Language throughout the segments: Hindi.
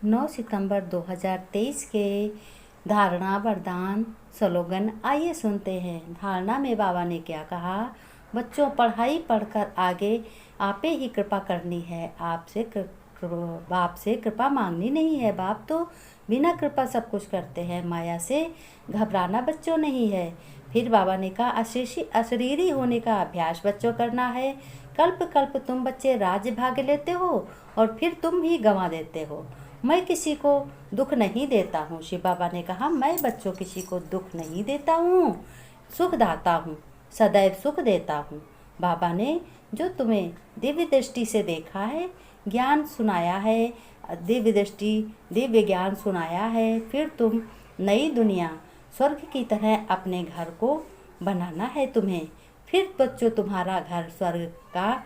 9 सितंबर 2023 के धारणा वरदान स्लोगन आइए सुनते हैं। धारणा में बाबा ने क्या कहा। बच्चों, पढ़ाई पढ़कर आगे आपे ही कृपा करनी है। बाप से कृपा मांगनी नहीं है। बाप तो बिना कृपा सब कुछ करते हैं। माया से घबराना बच्चों नहीं है। फिर बाबा ने कहा, अशरीरी होने का अभ्यास बच्चों करना है। कल्प कल्प तुम बच्चे राज्य भाग लेते हो और फिर तुम ही गंवा देते हो। मैं किसी को दुख नहीं देता हूँ। शिव बाबा ने कहा, मैं बच्चों किसी को दुख नहीं देता हूँ, सुख दाता हूँ, सदैव सुख देता हूँ। बाबा ने जो तुम्हें दिव्य दृष्टि से देखा है, ज्ञान सुनाया है, दिव्य दृष्टि दिव्य ज्ञान सुनाया है, फिर तुम नई दुनिया स्वर्ग की तरह अपने घर को बनाना है तुम्हें। फिर बच्चों तुम्हारा घर स्वर्ग का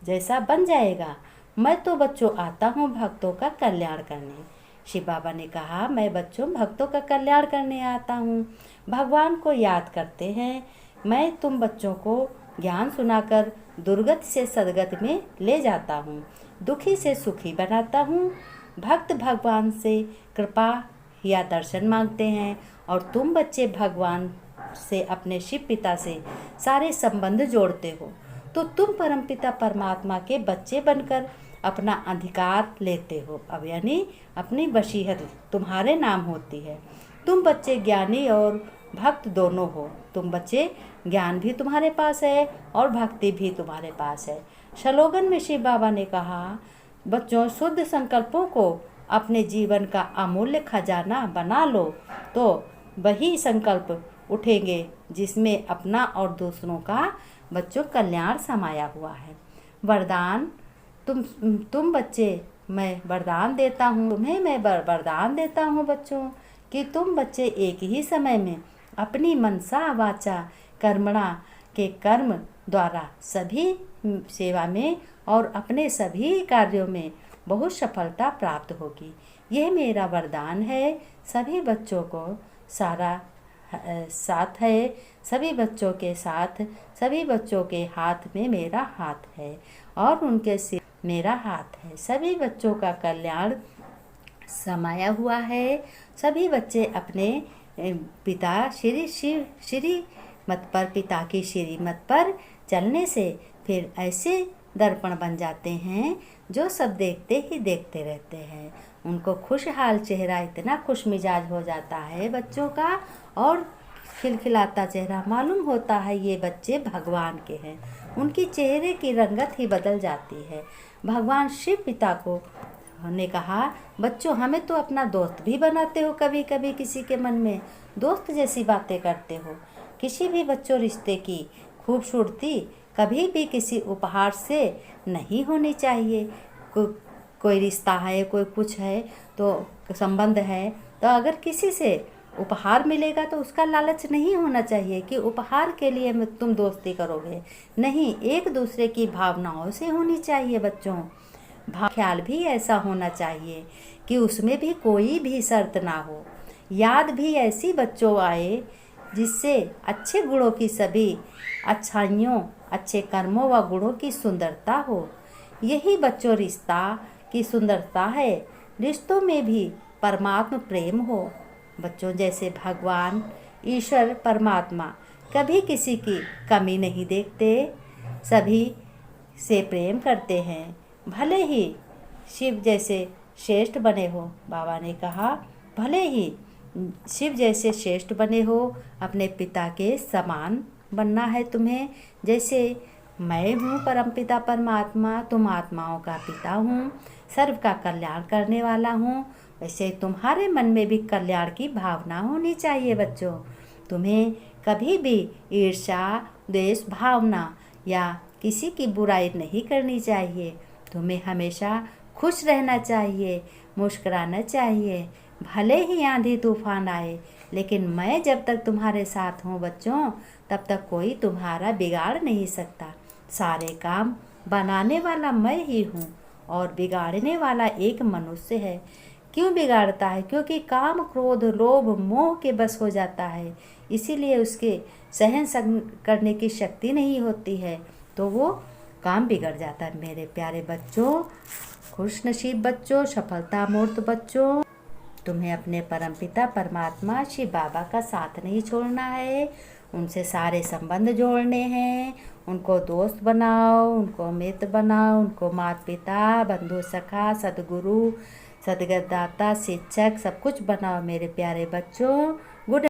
जैसा बन जाएगा। मैं तो बच्चों आता हूँ भक्तों का कल्याण करने। शिव बाबा ने कहा, मैं बच्चों भक्तों का कल्याण करने आता हूँ। भगवान को याद करते हैं। मैं तुम बच्चों को ज्ञान सुनाकर दुर्गत से सदगत में ले जाता हूँ, दुखी से सुखी बनाता हूँ। भक्त भगवान से कृपा या दर्शन मांगते हैं और तुम बच्चे भगवान से, अपने शिव पिता से सारे संबंध जोड़ते हो। तो तुम परमपिता परमात्मा के बच्चे बनकर अपना अधिकार लेते हो। अब यानी अपनी वसीयत तुम्हारे नाम होती है। तुम बच्चे ज्ञानी और भक्त दोनों हो। तुम बच्चे, ज्ञान भी तुम्हारे पास है और भक्ति भी तुम्हारे पास है। स्लोगन में शिव बाबा ने कहा, बच्चों शुद्ध संकल्पों को अपने जीवन का अमूल्य खजाना बना लो, तो वही संकल्प उठेंगे जिसमें अपना और दूसरों का बच्चों कल्याण समाया हुआ है। वरदान, तुम बच्चे, मैं वरदान देता हूँ तुम्हें। मैं वरदान देता हूँ बच्चों कि तुम बच्चे एक ही समय में अपनी मनसा वाचा कर्मणा के कर्म द्वारा सभी सेवा में और अपने सभी कार्यों में बहुत सफलता प्राप्त होगी। यह मेरा वरदान है। सभी बच्चों को साथ है। सभी बच्चों के साथ, सभी बच्चों के हाथ में मेरा हाथ है और उनके सिर मेरा हाथ है। सभी बच्चों का कल्याण समाया हुआ है। सभी बच्चे अपने पिता श्री मत पर, पिता की श्रीमत पर चलने से फिर ऐसे दर्पण बन जाते हैं जो सब देखते ही देखते रहते हैं। उनको खुशहाल चेहरा, इतना खुश मिजाज हो जाता है बच्चों का और खिलखिलाता चेहरा मालूम होता है ये बच्चे भगवान के हैं। उनकी चेहरे की रंगत ही बदल जाती है। भगवान शिव पिता को ने कहा, बच्चों हमें तो अपना दोस्त भी बनाते हो। कभी कभी किसी के मन में दोस्त जैसी बातें करते हो। किसी भी बच्चों रिश्ते की खूबसूरती कभी भी किसी उपहार से नहीं होनी चाहिए। कोई रिश्ता है, कोई कुछ है, तो संबंध है, तो अगर किसी से उपहार मिलेगा तो उसका लालच नहीं होना चाहिए कि उपहार के लिए तुम दोस्ती करोगे। नहीं, एक दूसरे की भावनाओं से होनी चाहिए बच्चों। ख्याल भी ऐसा होना चाहिए कि उसमें भी कोई भी शर्त ना हो। याद भी ऐसी बच्चों आए जिससे अच्छे गुणों की सभी अच्छाइयों, अच्छे कर्मों व गुणों की सुंदरता हो। यही बच्चों रिश्ता की सुंदरता है। रिश्तों में भी परमात्मा प्रेम हो। बच्चों जैसे भगवान ईश्वर परमात्मा कभी किसी की कमी नहीं देखते, सभी से प्रेम करते हैं। भले ही शिव जैसे श्रेष्ठ बने हो, बाबा ने कहा, भले ही शिव जैसे श्रेष्ठ बने हो, अपने पिता के समान बनना है तुम्हें। जैसे मैं हूँ परमपिता परमात्मा, तुम आत्माओं का पिता हूँ, सर्व का कल्याण करने वाला हूँ, वैसे तुम्हारे मन में भी कल्याण की भावना होनी चाहिए बच्चों। तुम्हें कभी भी ईर्ष्या, द्वेष भावना या किसी की बुराई नहीं करनी चाहिए। तुम्हें हमेशा खुश रहना चाहिए, मुस्कुराना चाहिए। भले ही आंधी तूफान आए, लेकिन मैं जब तक तुम्हारे साथ हूँ बच्चों, तब तक कोई तुम्हारा बिगाड़ नहीं सकता। सारे काम बनाने वाला मैं ही हूँ और बिगाड़ने वाला एक मनुष्य है। क्यों बिगाड़ता है? क्योंकि काम, क्रोध, लोभ, मोह के बस हो जाता है, इसीलिए उसके सहन करने की शक्ति नहीं होती है, तो वो काम बिगड़ जाता है। मेरे प्यारे बच्चों, खुश नसीब बच्चों, सफलता मूर्त बच्चों, तुम्हें अपने परमपिता परमात्मा शिव बाबा का साथ नहीं छोड़ना है। उनसे सारे संबंध जोड़ने हैं। उनको दोस्त बनाओ, उनको मित्र बनाओ, उनको माता पिता, बंधु सखा, सदगुरु, सदगतदाता, शिक्षक सब कुछ बनाओ मेरे प्यारे बच्चों। गुड